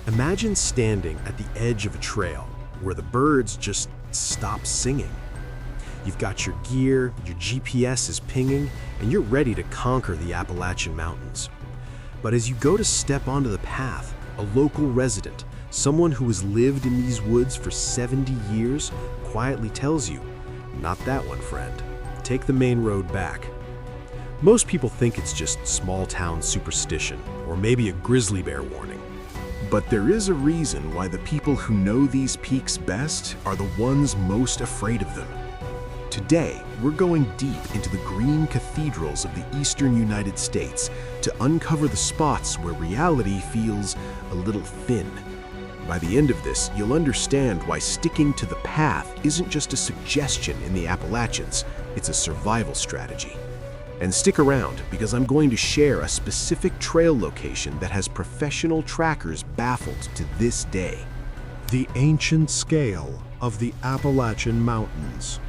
Imagine standing at the edge of a trail where the birds just stop singing. You've got your gear, your GPS is pinging, and you're ready to conquer the Appalachian Mountains. But as you go to step onto the path, a local resident, someone who has lived in these woods for 70 years, quietly tells you, "Not that one, friend. Take the main road back." Most people think it's just small-town superstition, or maybe a grizzly bear warning. But there is a reason why the people who know these peaks best are the ones most afraid of them. Today, we're going deep into the green cathedrals of the eastern United States to uncover the spots where reality feels a little thin. By the end of this, you'll understand why sticking to the path isn't just a suggestion in the Appalachians, it's a survival strategy. And stick around, because I'm going to share a specific trail location that has professional trackers baffled to this day. The ancient scale of the Appalachian Mountains.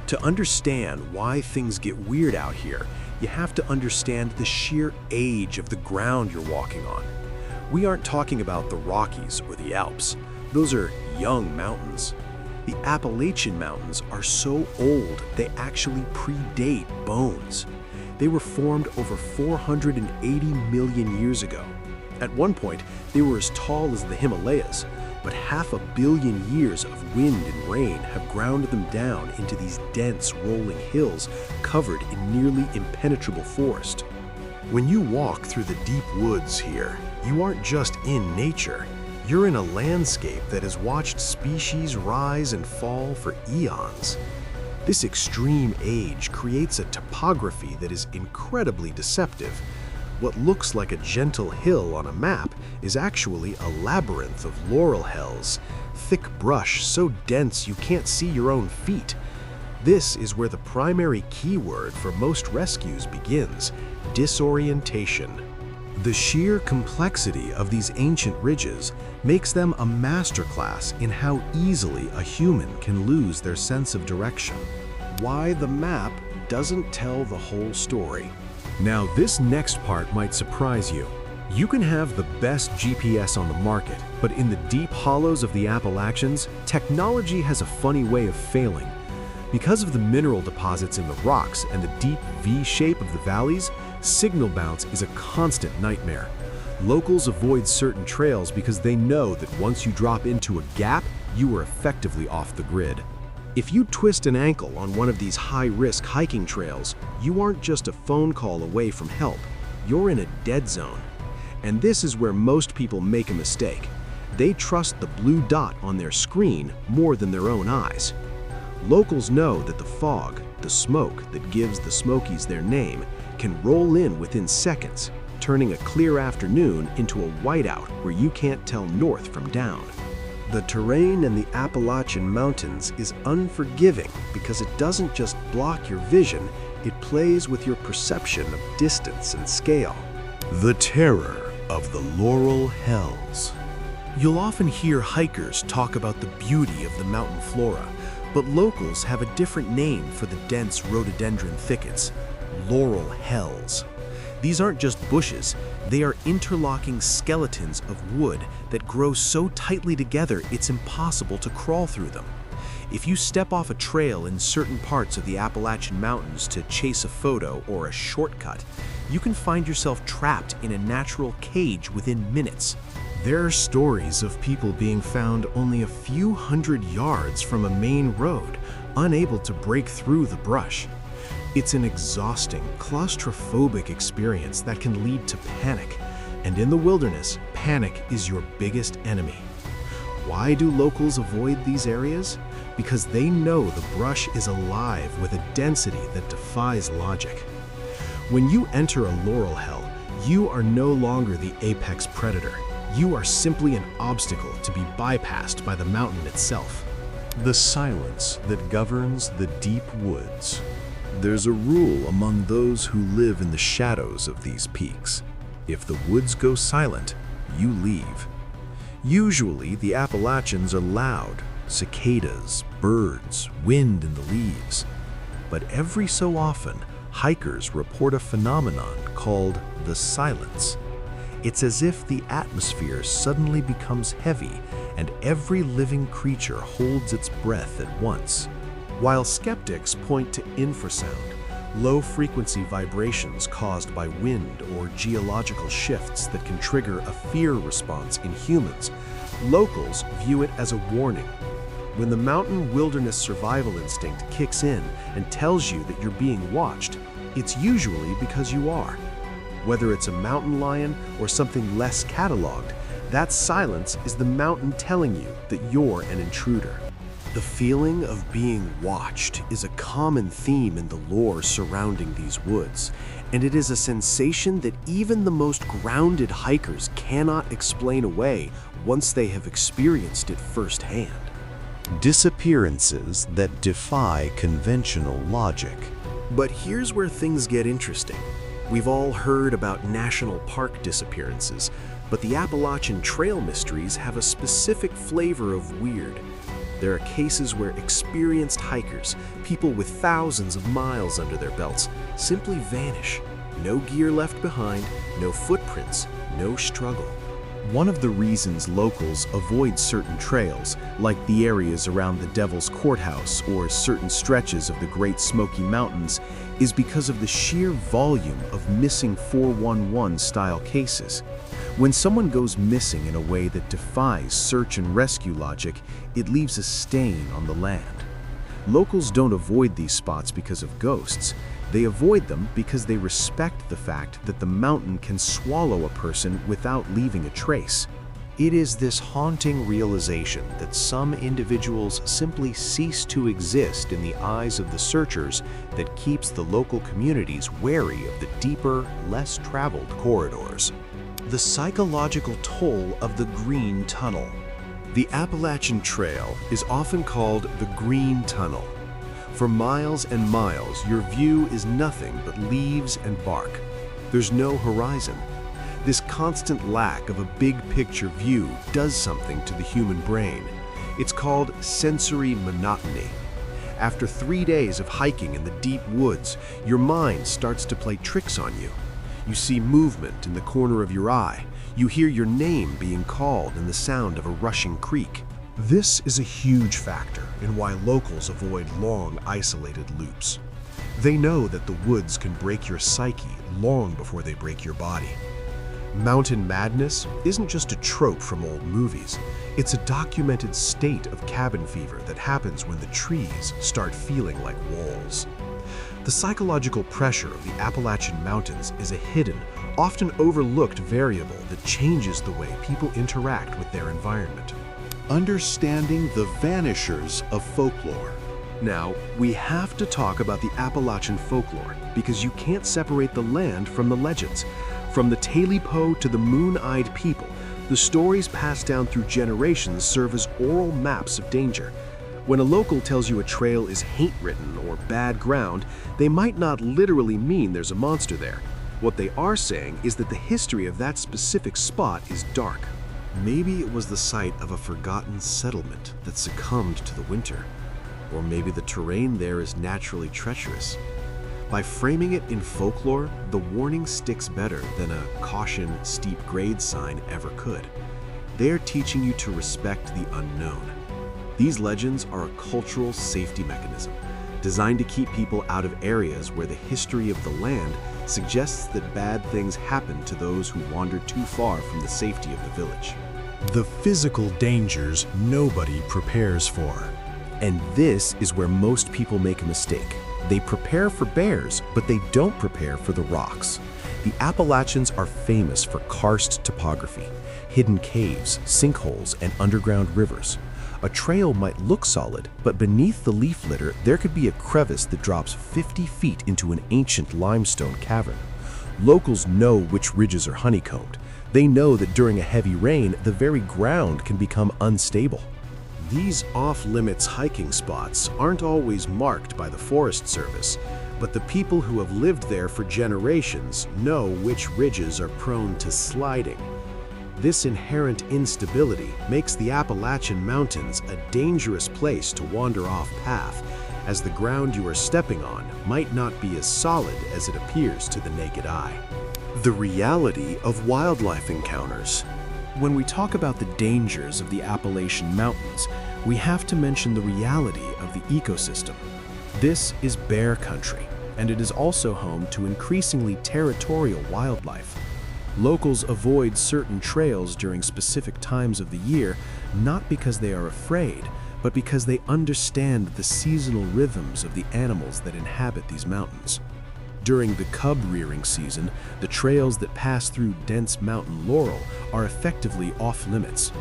To understand why things get weird out here, you have to understand the sheer age of the ground you're walking on. We aren't talking about the Rockies or the Alps. Those are young mountains. The Appalachian Mountains are so old they actually predate bones. They were formed over 480 million years ago. At one point, they were as tall as the Himalayas, but 500 million years of wind and rain have ground them down into these dense rolling hills covered in nearly impenetrable forest. When you walk through the deep woods here, you aren't just in nature. You're in a landscape that has watched species rise and fall for eons. This extreme age creates a topography that is incredibly deceptive. What looks like a gentle hill on a map is actually a labyrinth of laurel hills, thick brush so dense you can't see your own feet. This is where the primary keyword for most rescues begins: disorientation. The sheer complexity of these ancient ridges makes them a masterclass in how easily a human can lose their sense of direction. Why the map doesn't tell the whole story. Now, this next part might surprise you. You can have the best GPS on the market, but in the deep hollows of the Appalachians, technology has a funny way of failing. Because of the mineral deposits in the rocks and the deep V shape of the valleys, signal bounce is a constant nightmare. Locals avoid certain trails because they know that once you drop into a gap, you are effectively off the grid. If you twist an ankle on one of these high-risk hiking trails, you aren't just a phone call away from help. You're in a dead zone. And this is where most people make a mistake. They trust the blue dot on their screen more than their own eyes. Locals know that the fog, the smoke that gives the Smokies their name, can roll in within seconds, turning a clear afternoon into a whiteout where you can't tell north from down. The terrain in the Appalachian Mountains is unforgiving because it doesn't just block your vision, it plays with your perception of distance and scale. The terror of the Laurel Hells. You'll often hear hikers talk about the beauty of the mountain flora, but locals have a different name for the dense rhododendron thickets: Laurel Hells. These aren't just bushes, they are interlocking skeletons of wood that grow so tightly together it's impossible to crawl through them. If you step off a trail in certain parts of the Appalachian Mountains to chase a photo or a shortcut, you can find yourself trapped in a natural cage within minutes. There are stories of people being found only a few hundred yards from a main road, unable to break through the brush. It's an exhausting, claustrophobic experience that can lead to panic. And in the wilderness, panic is your biggest enemy. Why do locals avoid these areas? Because they know the brush is alive with a density that defies logic. When you enter a laurel hell, you are no longer the apex predator. You are simply an obstacle to be bypassed by the mountain itself. The silence that governs the deep woods. There's a rule among those who live in the shadows of these peaks. If the woods go silent, you leave. Usually, the Appalachians are loud: cicadas, birds, wind in the leaves. But every so often, hikers report a phenomenon called the silence. It's as if the atmosphere suddenly becomes heavy and every living creature holds its breath at once. While skeptics point to infrasound, low-frequency vibrations caused by wind or geological shifts that can trigger a fear response in humans, locals view it as a warning. When the mountain wilderness survival instinct kicks in and tells you that you're being watched, it's usually because you are. Whether it's a mountain lion or something less cataloged, that silence is the mountain telling you that you're an intruder. The feeling of being watched is a common theme in the lore surrounding these woods, and it is a sensation that even the most grounded hikers cannot explain away once they have experienced it firsthand. Disappearances that defy conventional logic. But here's where things get interesting. We've all heard about national park disappearances, but the Appalachian Trail mysteries have a specific flavor of weird. There are cases where experienced hikers, people with thousands of miles under their belts, simply vanish. No gear left behind, no footprints, no struggle. One of the reasons locals avoid certain trails, like the areas around the Devil's Courthouse or certain stretches of the Great Smoky Mountains, is because of the sheer volume of missing 411-style cases. When someone goes missing in a way that defies search and rescue logic, it leaves a stain on the land. Locals don't avoid these spots because of ghosts. They avoid them because they respect the fact that the mountain can swallow a person without leaving a trace. It is this haunting realization that some individuals simply cease to exist in the eyes of the searchers that keeps the local communities wary of the deeper, less traveled corridors. The psychological toll of the Green Tunnel. The Appalachian Trail is often called the Green Tunnel. For miles and miles, your view is nothing but leaves and bark. There's no horizon. This constant lack of a big-picture view does something to the human brain. It's called sensory monotony. After 3 days of hiking in the deep woods, your mind starts to play tricks on you. You see movement in the corner of your eye. You hear your name being called and the sound of a rushing creek. This is a huge factor in why locals avoid long, isolated loops. They know that the woods can break your psyche long before they break your body. Mountain madness isn't just a trope from old movies. It's a documented state of cabin fever that happens when the trees start feeling like walls. The psychological pressure of the Appalachian Mountains is a hidden, often overlooked variable that changes the way people interact with their environment. Understanding the vanishers of folklore. Now, we have to talk about the Appalachian folklore because you can't separate the land from the legends. From the Talipo to the Moon-Eyed People, the stories passed down through generations serve as oral maps of danger. When a local tells you a trail is hate-ridden or bad ground, they might not literally mean there's a monster there. What they are saying is that the history of that specific spot is dark. Maybe it was the site of a forgotten settlement that succumbed to the winter. Or maybe the terrain there is naturally treacherous. By framing it in folklore, the warning sticks better than a caution, steep grade sign ever could. They are teaching you to respect the unknown. These legends are a cultural safety mechanism, designed to keep people out of areas where the history of the land suggests that bad things happen to those who wander too far from the safety of the village. The physical dangers nobody prepares for. And this is where most people make a mistake. They prepare for bears, but they don't prepare for the rocks. The Appalachians are famous for karst topography, hidden caves, sinkholes, and underground rivers. A trail might look solid, but beneath the leaf litter, there could be a crevice that drops 50 feet into an ancient limestone cavern. Locals know which ridges are honeycombed. They know that during a heavy rain, the very ground can become unstable. These off-limits hiking spots aren't always marked by the Forest Service, but the people who have lived there for generations know which ridges are prone to sliding. This inherent instability makes the Appalachian Mountains a dangerous place to wander off path, as the ground you are stepping on might not be as solid as it appears to the naked eye. The reality of wildlife encounters. When we talk about the dangers of the Appalachian Mountains, we have to mention the reality of the ecosystem. This is bear country, and it is also home to increasingly territorial wildlife. Locals avoid certain trails during specific times of the year, not because they are afraid, but because they understand the seasonal rhythms of the animals that inhabit these mountains. During the cub rearing season, the trails that pass through dense mountain laurel are effectively off-limits.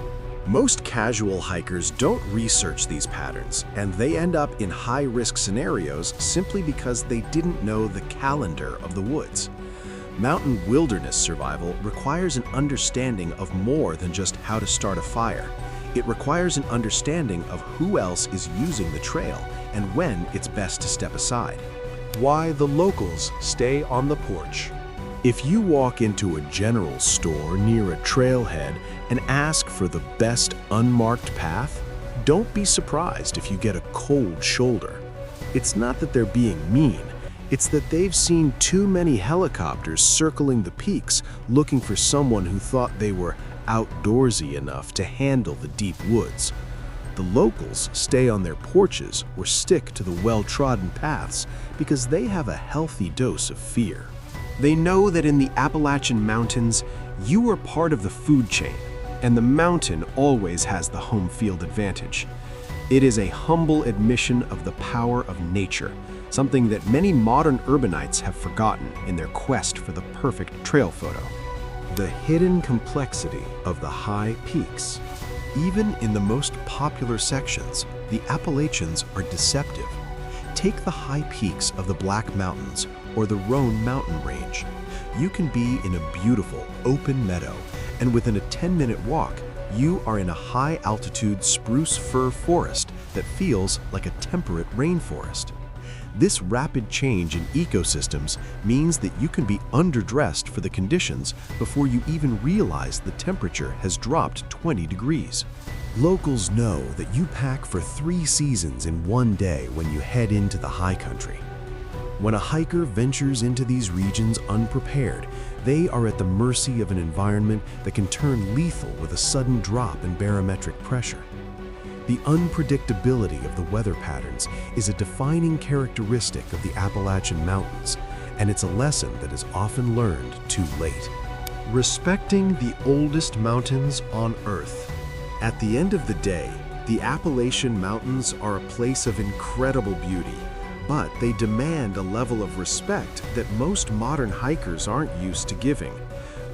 Most casual hikers don't research these patterns, and they end up in high-risk scenarios simply because they didn't know the calendar of the woods. Mountain wilderness survival requires an understanding of more than just how to start a fire. It requires an understanding of who else is using the trail and when it's best to step aside. Why the locals stay on the porch. If you walk into a general store near a trailhead and ask for the best unmarked path, don't be surprised if you get a cold shoulder. It's not that they're being mean, it's that they've seen too many helicopters circling the peaks looking for someone who thought they were outdoorsy enough to handle the deep woods. The locals stay on their porches or stick to the well-trodden paths because they have a healthy dose of fear. They know that in the Appalachian Mountains, you are part of the food chain, and the mountain always has the home field advantage. It is a humble admission of the power of nature, something that many modern urbanites have forgotten in their quest for the perfect trail photo. The hidden complexity of the high peaks. Even in the most popular sections, the Appalachians are deceptive. Take the high peaks of the Black Mountains or the Roan Mountain Range. You can be in a beautiful, open meadow, and within a 10-minute walk, you are in a high-altitude spruce fir forest that feels like a temperate rainforest. This rapid change in ecosystems means that you can be underdressed for the conditions before you even realize the temperature has dropped 20 degrees. Locals know that you pack for 3 seasons in one day when you head into the high country. When a hiker ventures into these regions unprepared, they are at the mercy of an environment that can turn lethal with a sudden drop in barometric pressure. The unpredictability of the weather patterns is a defining characteristic of the Appalachian Mountains, and it's a lesson that is often learned too late. Respecting the oldest mountains on Earth. At the end of the day, the Appalachian Mountains are a place of incredible beauty, but they demand a level of respect that most modern hikers aren't used to giving.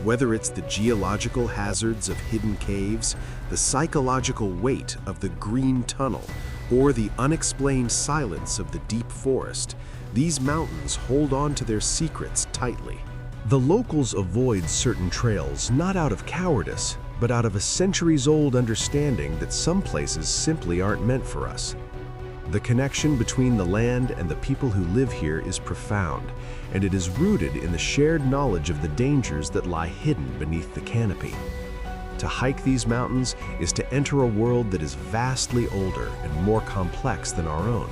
Whether it's the geological hazards of hidden caves, the psychological weight of the green tunnel, or the unexplained silence of the deep forest, these mountains hold on to their secrets tightly. The locals avoid certain trails not out of cowardice, but out of a centuries-old understanding that some places simply aren't meant for us. The connection between the land and the people who live here is profound, and it is rooted in the shared knowledge of the dangers that lie hidden beneath the canopy. To hike these mountains is to enter a world that is vastly older and more complex than our own.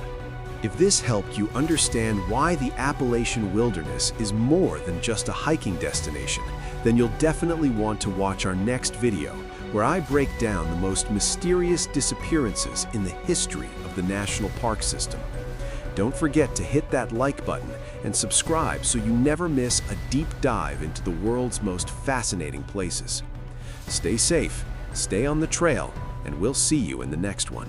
If this helped you understand why the Appalachian wilderness is more than just a hiking destination, then you'll definitely want to watch our next video, where I break down the most mysterious disappearances in the history of the national park system. Don't forget to hit that like button and subscribe so you never miss a deep dive into the world's most fascinating places. Stay safe, stay on the trail, and we'll see you in the next one.